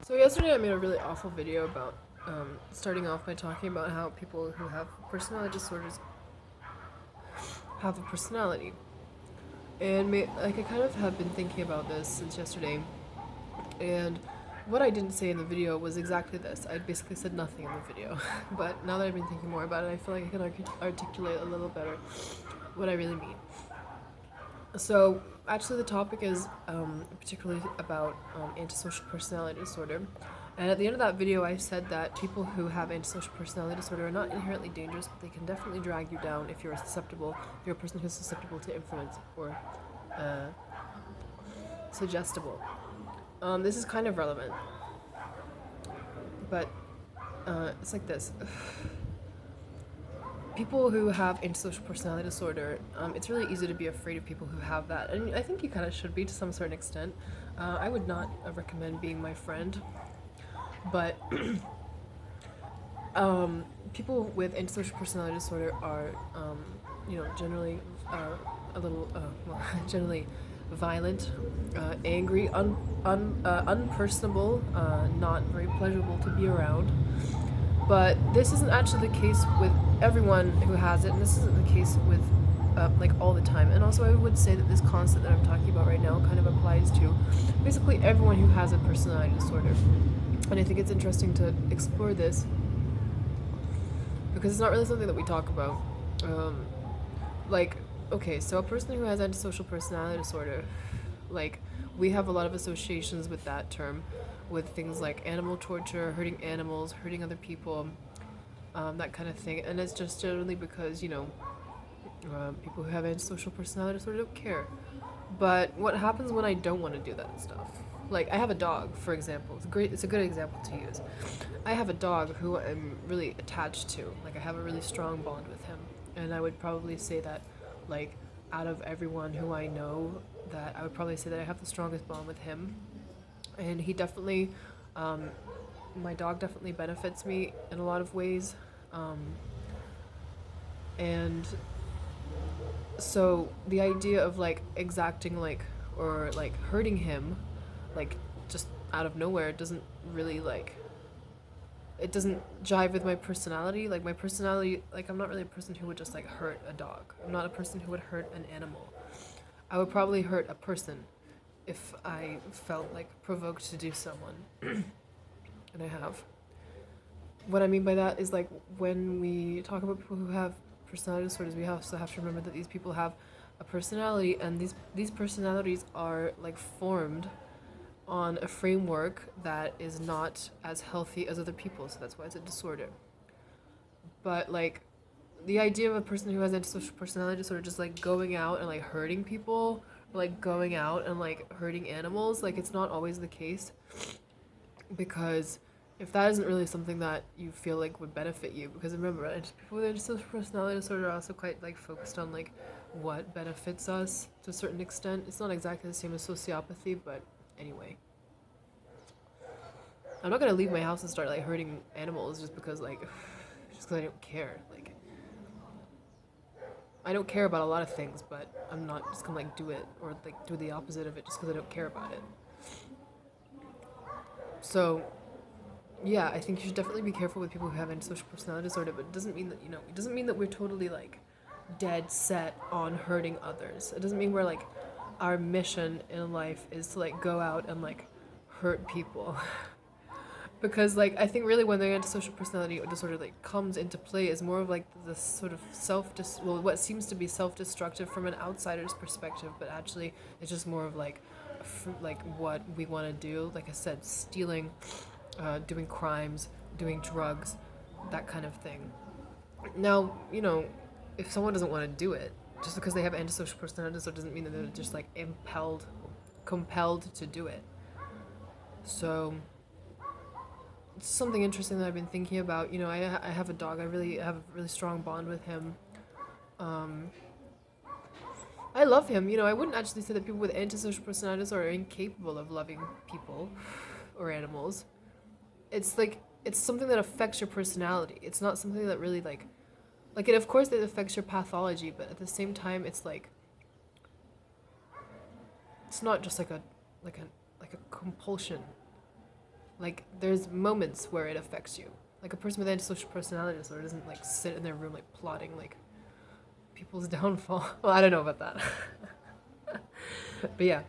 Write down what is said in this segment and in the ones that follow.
So yesterday I made a really awful video about starting off by talking about how people who have personality disorders have a personality. And like I kind of have been thinking about this since yesterday. And what I didn't say in the video was exactly this. I basically said nothing in the video. But now that I've been thinking more about it, I feel like I can articulate a little better what I really mean. So, actually, the topic is particularly about antisocial personality disorder. And at the end of that video, I said that people who have antisocial personality disorder are not inherently dangerous, but they can definitely drag you down if you're susceptible, if you're a person who's susceptible to influence or uh, suggestible. This is kind of relevant, but it's like this. People who have antisocial personality disorder, it's really easy to be afraid of people who have that. And I think you kind of should be to some certain extent. I would not recommend being my friend, but people with antisocial personality disorder are, generally a little, generally violent, angry, unpersonable, not very pleasurable to be around. But this isn't actually the case with everyone who has it, and this isn't the case with like all the time. And also, I would say that this concept that I'm talking about right now kind of applies to basically everyone who has a personality disorder. And I think it's interesting to explore this because it's not really something that we talk about. Like, okay, so a person who has antisocial personality disorder, like, we have a lot of associations with that term, with things like animal torture, hurting animals, hurting other people, that kind of thing. And it's just generally because, people who have antisocial personality disorder don't care. But what happens when I don't want to do that stuff? Like, I have a dog, for example. It's a good example to use. I have a dog who I'm really attached to. Like, I have a really strong bond with him. And I would probably say that, like, out of everyone who I know, that I would probably say that I have the strongest bond with him. And he definitely, my dog definitely benefits me in a lot of ways. And so the idea of like exacting or like hurting him, like just out of nowhere, doesn't really it doesn't jive with my personality. Like my personality, like I'm not really a person who would just like hurt a dog. I'm not a person who would hurt an animal. I would probably hurt a person if I felt like provoked to do someone. And I have. What I mean by that is like when we talk about people who have personality disorders, we also have to remember that these people have a personality, and these personalities are like formed on a framework that is not as healthy as other people, so that's why it's a disorder. But like the idea of a person who has antisocial personality disorder just like going out and like hurting people, or like going out and like hurting animals, like it's not always the case, because if that isn't really something that you feel like would benefit you, because remember, people with antisocial personality disorder are also quite like focused on like what benefits us to a certain extent. It's not exactly the same as sociopathy, but anyway. I'm not gonna leave my house and start like hurting animals just because I don't care. Like I don't care about a lot of things, but I'm not just gonna like do it or like do the opposite of it just because I don't care about it. So yeah, I think you should definitely be careful with people who have antisocial personality disorder, but it doesn't mean that, it doesn't mean that we're totally like dead set on hurting others. It doesn't mean we're like our mission in life is to like go out and like hurt people. Because like I think really when the antisocial personality disorder like comes into play is more of like this sort of what seems to be self-destructive from an outsider's perspective, but actually it's just more of like what we want to do. Like I said, stealing, doing crimes, doing drugs, that kind of thing. Now, if someone doesn't want to do it, just because they have antisocial personality disorder doesn't mean that they're just like compelled to do it. So it's something interesting that I've been thinking about. I have a dog. I really have a really strong bond with him. I love him. I wouldn't actually say that people with antisocial personality disorder are incapable of loving people or animals. It's like it's something that affects your personality. It's not something that really like it. Of course, it affects your pathology, but at the same time, it's like it's not just like a compulsion. Like there's moments where it affects you. Like a person with antisocial personality disorder doesn't like sit in their room like plotting like people's downfall. Well, I don't know about that. But yeah,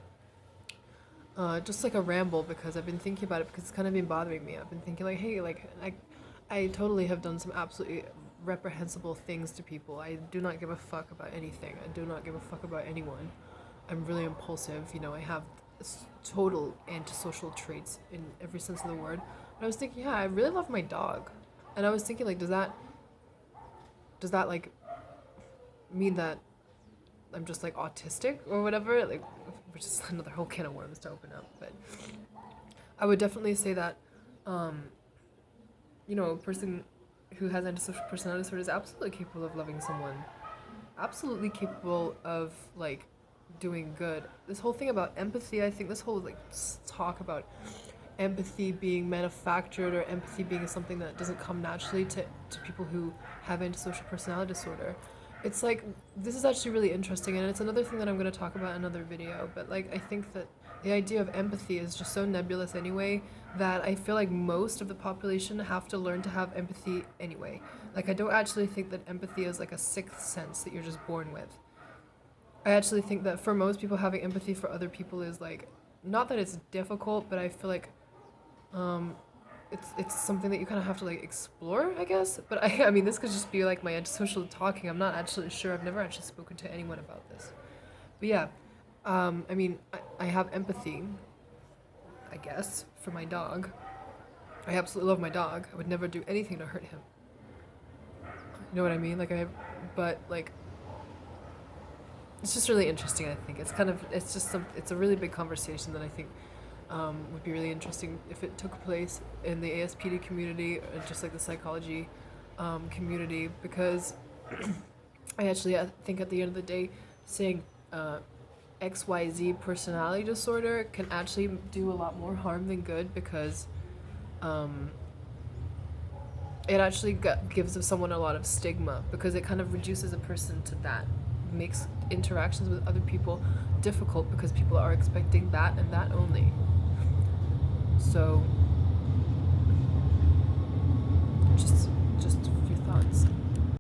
just like a ramble because I've been thinking about it because it's kind of been bothering me. I've been thinking like, hey, like I totally have done some absolutely reprehensible things to people. I do not give a fuck about anything. I do not give a fuck about anyone. I'm really impulsive. You know, I have total antisocial traits in every sense of the word. And I was thinking, yeah, I really love my dog. And I was thinking, like, does that like mean that I'm just like autistic or whatever? Like, which is another whole can of worms to open up. But I would definitely say that, a person who has antisocial personality disorder is absolutely capable of loving someone, absolutely capable of like doing good. This whole thing about empathy, I think this whole like talk about empathy being manufactured or empathy being something that doesn't come naturally to people who have antisocial personality disorder. It's like this is actually really interesting, and it's another thing that I'm going to talk about in another video, but like I think that the idea of empathy is just so nebulous anyway that I feel like most of the population have to learn to have empathy anyway. Like I don't actually think that empathy is like a sixth sense that you're just born with. I actually think that for most people having empathy for other people is like not that it's difficult, but I feel like it's something that you kind of have to like explore, I guess. But I mean, this could just be like my antisocial talking. I'm not actually sure. I've never actually spoken to anyone about this. But yeah, I mean, I have empathy, I guess, for my dog. I absolutely love my dog. I would never do anything to hurt him. You know what I mean? But like, it's just really interesting. I think it's a really big conversation that I think would be really interesting if it took place in the ASPD community, or just like the psychology community, because I think at the end of the day, saying XYZ personality disorder can actually do a lot more harm than good, because it actually gives someone a lot of stigma, because it kind of reduces a person to that, makes interactions with other people difficult because people are expecting that and that only. So just a few thoughts.